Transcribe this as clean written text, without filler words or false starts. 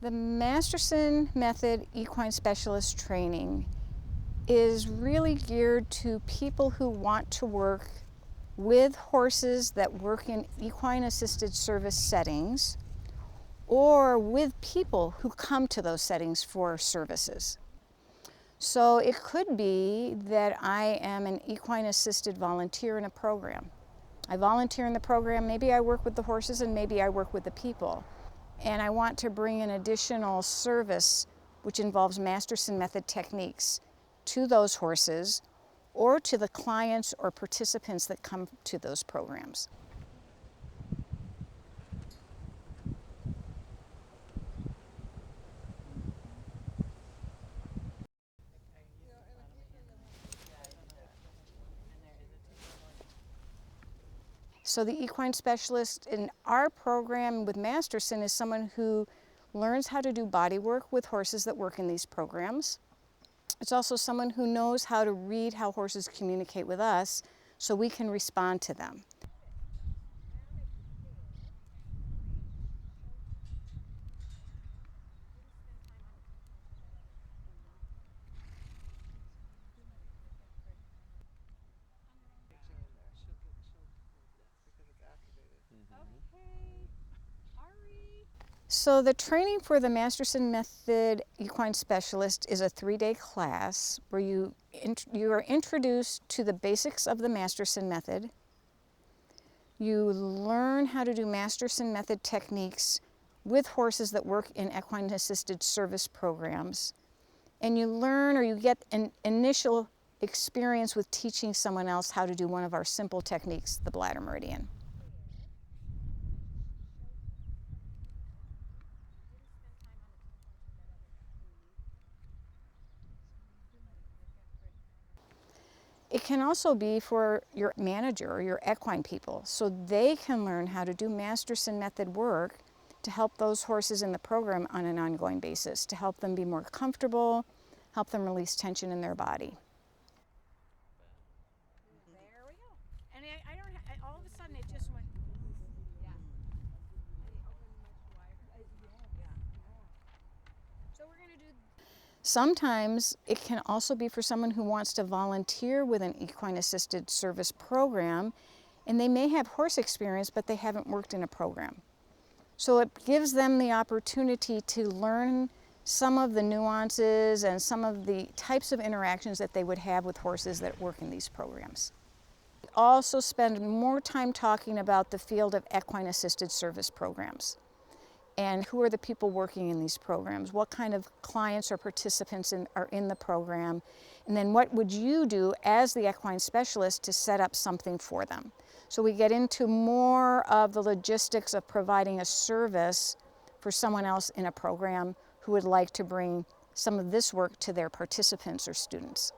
The Masterson method equine specialist training is really geared to people who want to work with horses that work in equine assisted service settings or with people who come to those settings for services. So it could be that I am an equine assisted volunteer in a program. I volunteer in the program, maybe I work with the horses and maybe I work with the people. And I want to bring an additional service which involves Masterson method techniques to those horses or to the clients or participants that come to those programs. So the equine specialist in our program with Masterson is someone who learns how to do body work with horses that work in these programs. It's also someone who knows how to read how horses communicate with us so we can respond to them. So the training for the Masterson method equine specialist is a 3-day class where you are introduced to the basics of the Masterson method. You learn how to do Masterson method techniques with horses that work in equine assisted service programs. And you learn, or you get an initial experience with teaching someone else how to do one of our simple techniques, the bladder meridian. It can also be for your manager or your equine people, so they can learn how to do Masterson method work to help those horses in the program on an ongoing basis, to help them be more comfortable, help them release tension in their body. There we go. And all of a sudden it just went, yeah. And it opened much wider. So we're going to do. Sometimes it can also be for someone who wants to volunteer with an equine assisted service program, and they may have horse experience but they haven't worked in a program. So it gives them the opportunity to learn some of the nuances and some of the types of interactions that they would have with horses that work in these programs. We also spend more time talking about the field of equine assisted service programs. And who are the people working in these programs? What kind of clients or participants are in the program? And then what would you do as the equine specialist to set up something for them? So we get into more of the logistics of providing a service for someone else in a program who would like to bring some of this work to their participants or students.